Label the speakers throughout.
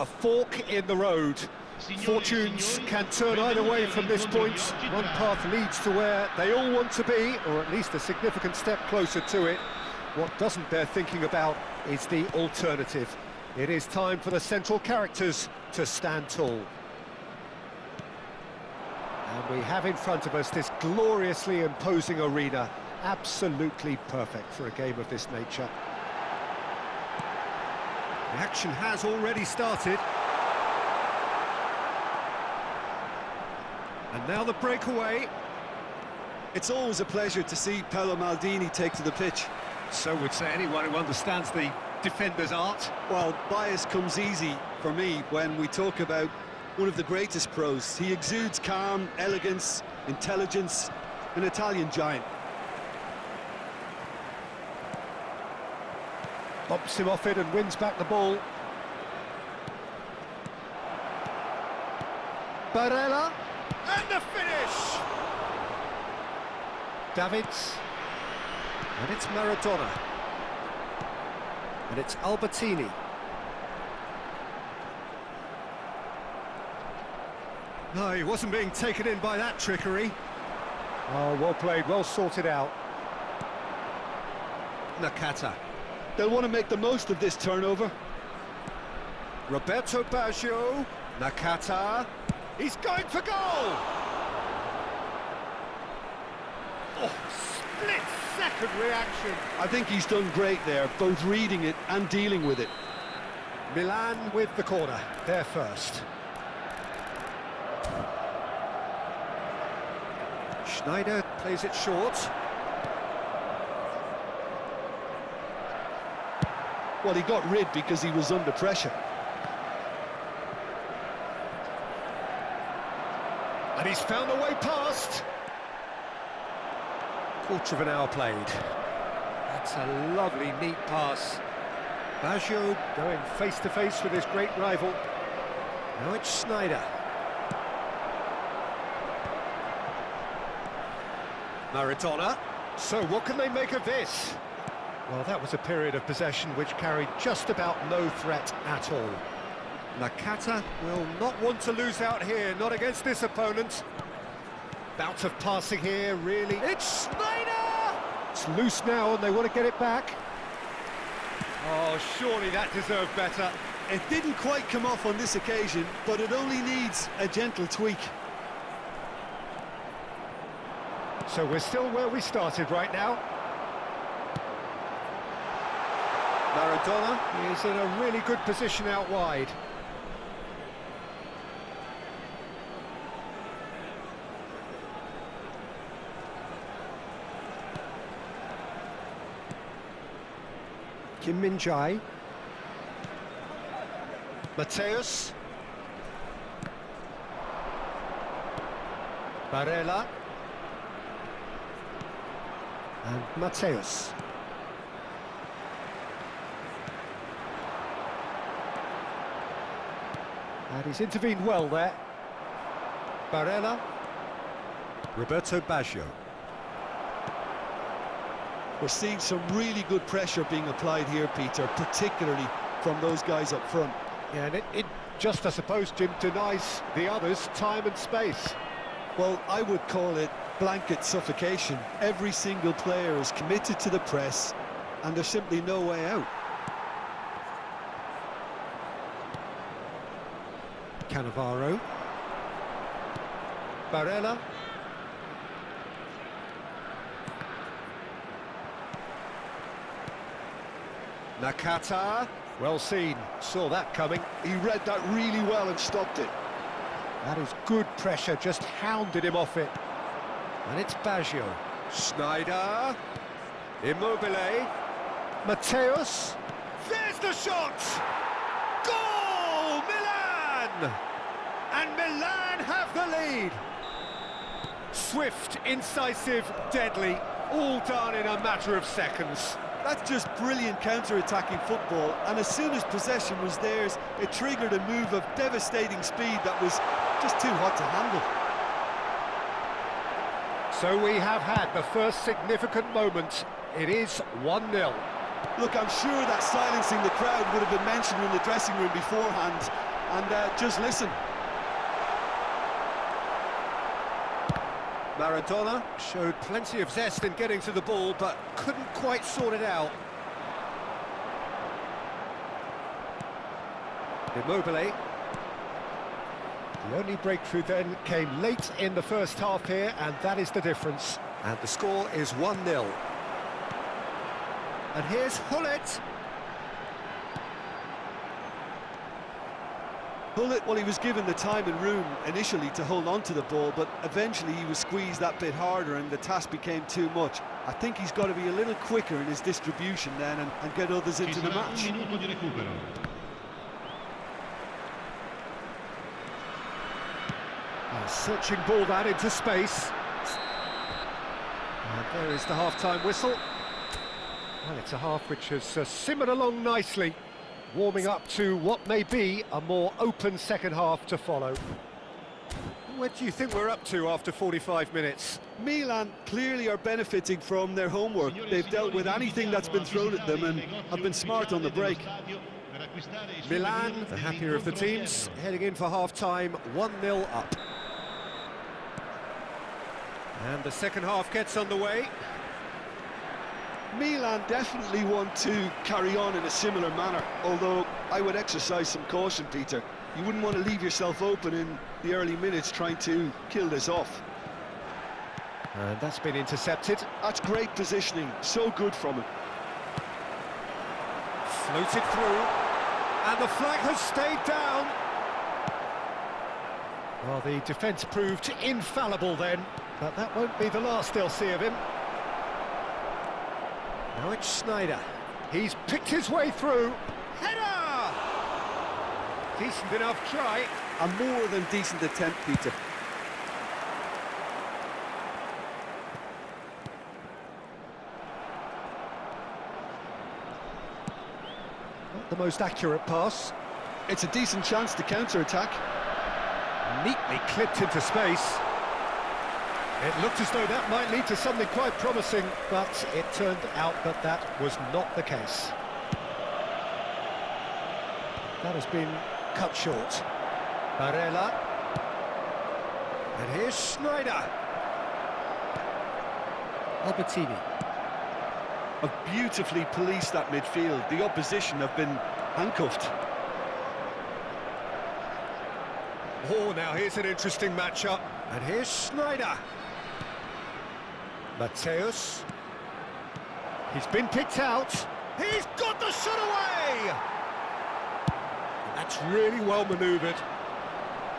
Speaker 1: a fork in the road. Fortunes can turn either way from this point. One path leads to where they all want to be, or at least a significant step closer to it. What doesn't bear thinking about is the alternative. It is time for the central characters to stand tall. And we have in front of us this gloriously imposing arena. Absolutely perfect for a game of this nature. The action has already started. And now the breakaway.
Speaker 2: It's always a pleasure to see Paolo Maldini take to the pitch.
Speaker 1: So would say anyone who understands the defender's art.
Speaker 2: Well, bias comes easy for me when we talk about one of the greatest pros. He exudes calm, elegance, intelligence, an Italian giant.
Speaker 1: Bumps him off it and wins back the ball. Barella, and the finish! Davids, and it's Maradona. And it's Albertini. No, he wasn't being taken in by that trickery. Oh, well played, well sorted out. Nakata.
Speaker 2: They'll want to make the most of this turnover.
Speaker 1: Roberto Baggio. Nakata. He's going for goal! Oh, split-second reaction.
Speaker 2: I think he's done great there, both reading it and dealing with it.
Speaker 1: Milan with the corner, they're first. Schneider plays it short.
Speaker 2: Well, he got rid because he was under pressure.
Speaker 1: And he's found a way past. Quarter of an hour played. That's a lovely, neat pass. Baggio going face-to-face with his great rival. Now it's Schneider. Maradona. So what can they make of this? Well, that was a period of possession which carried just about no threat at all. Nakata will not want to lose out here, not against this opponent. Bout of passing here, really. It's Schneider! It's loose now and they want to get it back. Oh, surely that deserved better.
Speaker 2: It didn't quite come off on this occasion, but it only needs a gentle tweak.
Speaker 1: So we're still where we started right now. Maradona is in a really good position out wide. Kim Min-jae. Mateus. Barella. And Mateus. And he's intervened well there. Barella. Roberto Baggio.
Speaker 2: We're seeing some really good pressure being applied here, Peter, particularly from those guys up front.
Speaker 1: Yeah, and it just, I suppose, Jim, denies the others time and space.
Speaker 2: Well, I would call it blanket suffocation. Every single player is committed to the press, and there's simply no way out.
Speaker 1: Cannavaro. Barella. Nakata. Well seen, saw that coming.
Speaker 2: He read that really well and stopped it.
Speaker 1: That is good pressure, just hounded him off it. And it's Baggio. Schneider. Immobile. Mateus. There's the shot! Goal! Milan! And Milan have the lead. Swift, incisive, deadly, all done in a matter of seconds.
Speaker 2: That's just brilliant counter-attacking football, and as soon as possession was theirs, it triggered a move of devastating speed that was just too hot to handle.
Speaker 1: So we have had the first significant moment. It is 1-0.
Speaker 2: Look, I'm sure that silencing the crowd would have been mentioned in the dressing room beforehand, and just listen.
Speaker 1: Maradona showed plenty of zest in getting to the ball, but couldn't quite sort it out. Immobile. The only breakthrough then came late in the first half here, and that is the difference. And the score is 1-0. And here's Gullit.
Speaker 2: Gullit, well, he was given the time and room initially to hold on to the ball, but eventually he was squeezed that bit harder and the task became too much. I think he's got to be a little quicker in his distribution then and get others into the match.
Speaker 1: A searching ball that into space. And there is the half-time whistle. Well, it's a half which has simmered along nicely, warming up to what may be a more open second half to follow. What do you think we're up to after 45 minutes?
Speaker 2: Milan clearly are benefiting from their homework. They've dealt with anything that's been thrown at them and have been smart on the break.
Speaker 1: Milan, the happier of the teams, heading in for half-time, 1-0 up. And the second half gets underway.
Speaker 2: Milan definitely want to carry on in a similar manner, although I would exercise some caution, Peter. You wouldn't want to leave yourself open in the early minutes trying to kill this off.
Speaker 1: And that's been intercepted.
Speaker 2: That's great positioning, so good from him.
Speaker 1: Floated through, and the flag has stayed down. Well, the defence proved infallible then, but that won't be the last they'll see of him. Now it's Sneijder. He's picked his way through. Header! Decent enough try.
Speaker 2: A more than decent attempt, Peter.
Speaker 1: Not the most accurate pass.
Speaker 2: It's a decent chance to counter-attack.
Speaker 1: Neatly clipped into space. It looked as though that might lead to something quite promising, but it turned out that that was not the case. That has been cut short. Barella. And here's Sneijder. Albertini.
Speaker 2: Have beautifully policed that midfield. The opposition have been handcuffed.
Speaker 1: Oh, now here's an interesting matchup. And here's Sneijder. Matthäus. He's been picked out. He's got the shot away! And that's really well manoeuvred.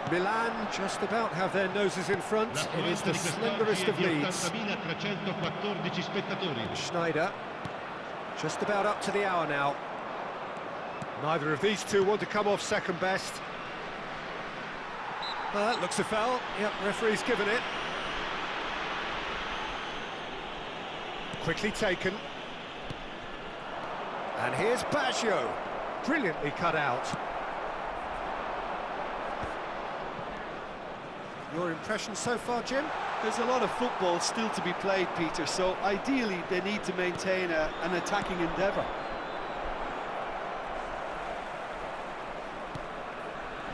Speaker 1: Milan just about have their noses in front. It is the slenderest of leads. Sneijder. Just about up to the hour now. Neither of these two want to come off second best. That looks a foul. Yep, referee's given it. Quickly taken. And here's Baggio. Brilliantly cut out. Your impression so far, Jim?
Speaker 2: There's a lot of football still to be played, Peter, so ideally they need to maintain an attacking endeavour.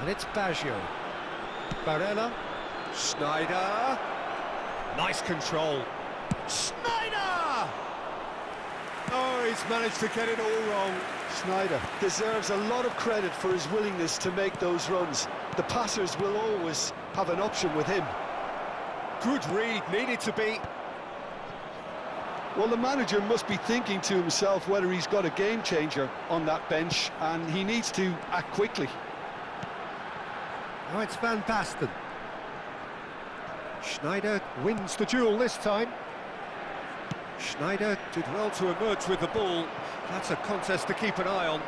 Speaker 1: And it's Baggio. Barella. Sneijder. Nice control. Sneijder! Oh, he's managed to get it all wrong.
Speaker 2: Sneijder deserves a lot of credit for his willingness to make those runs. The passers will always have an option with him.
Speaker 1: Good read, needed to be.
Speaker 2: Well, the manager must be thinking to himself whether he's got a game changer on that bench, and he needs to act quickly.
Speaker 1: Now it's Van Basten. Sneijder wins the duel this time. Sneijder did well to emerge with the ball. That's a contest to keep an eye on.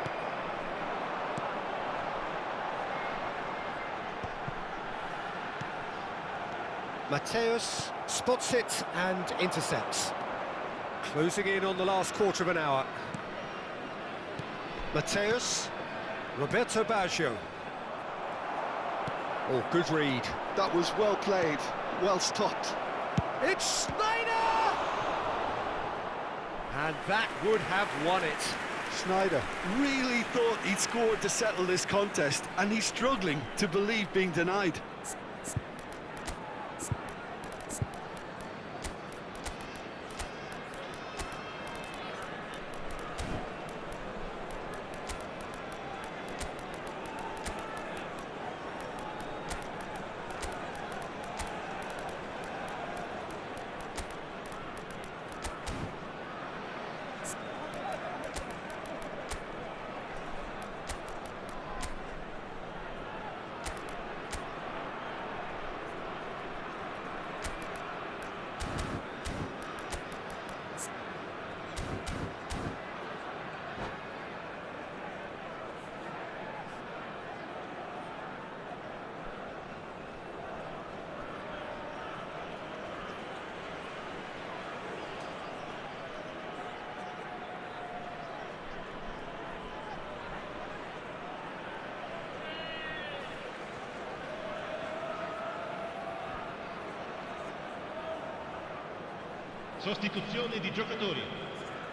Speaker 1: Matthäus spots it and intercepts. Closing in on the last quarter of an hour. Matthäus. Roberto Baggio. Oh, good read.
Speaker 2: That was well played, well stopped.
Speaker 1: It's Sneijder! And that would have won it.
Speaker 2: Sneijder really thought he'd scored to settle this contest, and he's struggling to believe being denied.
Speaker 3: Sostituzione di giocatori.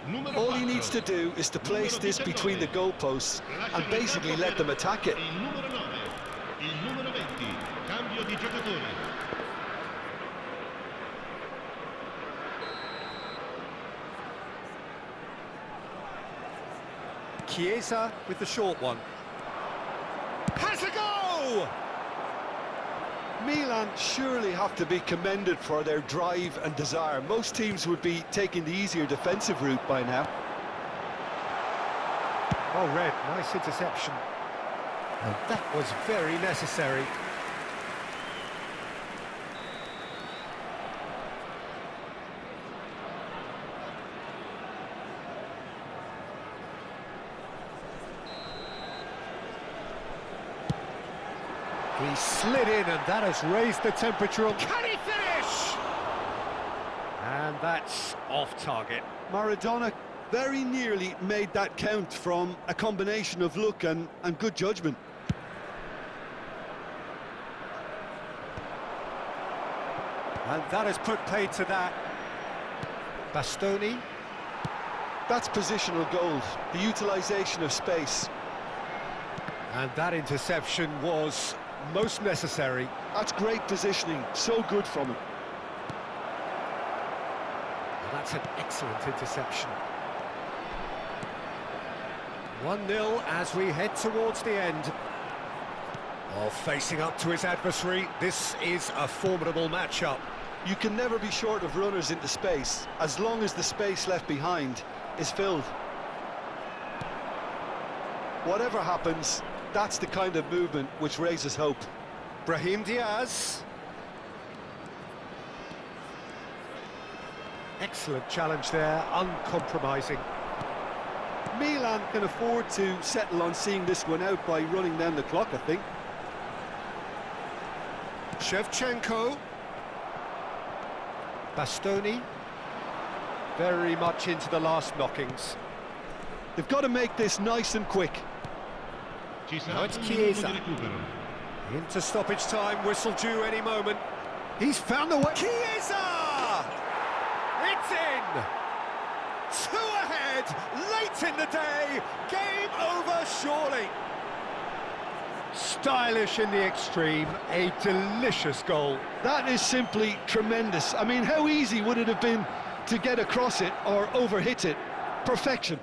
Speaker 3: Numero
Speaker 2: All he
Speaker 3: 4.
Speaker 2: needs to do is to place this between the goalposts and basically let them attack it.
Speaker 3: Il numero 9, il numero 20, cambio di giocatori.
Speaker 1: Chiesa with the short one. Has a go!
Speaker 2: Milan surely have to be commended for their drive and desire. Most teams would be taking the easier defensive route by now.
Speaker 1: Oh, Red, nice interception. And that was very necessary. He slid in, and that has raised the temperature. Can he finish? And that's off target.
Speaker 2: Maradona very nearly made that count from a combination of luck and good judgment.
Speaker 1: And that has put paid to that. Bastoni.
Speaker 2: That's positional gold, the utilisation of space.
Speaker 1: And that interception was most necessary.
Speaker 2: That's great positioning, so good from him.
Speaker 1: And that's an excellent interception. 1-0 as we head towards the end. Well, facing up to his adversary, this is a formidable matchup.
Speaker 2: You can never be short of runners into space, as long as the space left behind is filled. Whatever happens, that's the kind of movement which raises hope.
Speaker 1: Brahim Diaz. Excellent challenge there, uncompromising.
Speaker 2: Milan can afford to settle on seeing this one out by running down the clock, I think.
Speaker 1: Shevchenko. Bastoni. Very much into the last knockings.
Speaker 2: They've got to make this nice and quick.
Speaker 1: Now it's Chiesa. Into stoppage time, whistle due any moment. He's found the way. Chiesa! It's in! 2 ahead, late in the day, game over surely. Stylish in the extreme, a delicious goal.
Speaker 2: That is simply tremendous. I mean, how easy would it have been to get across it or overhit it? Perfection.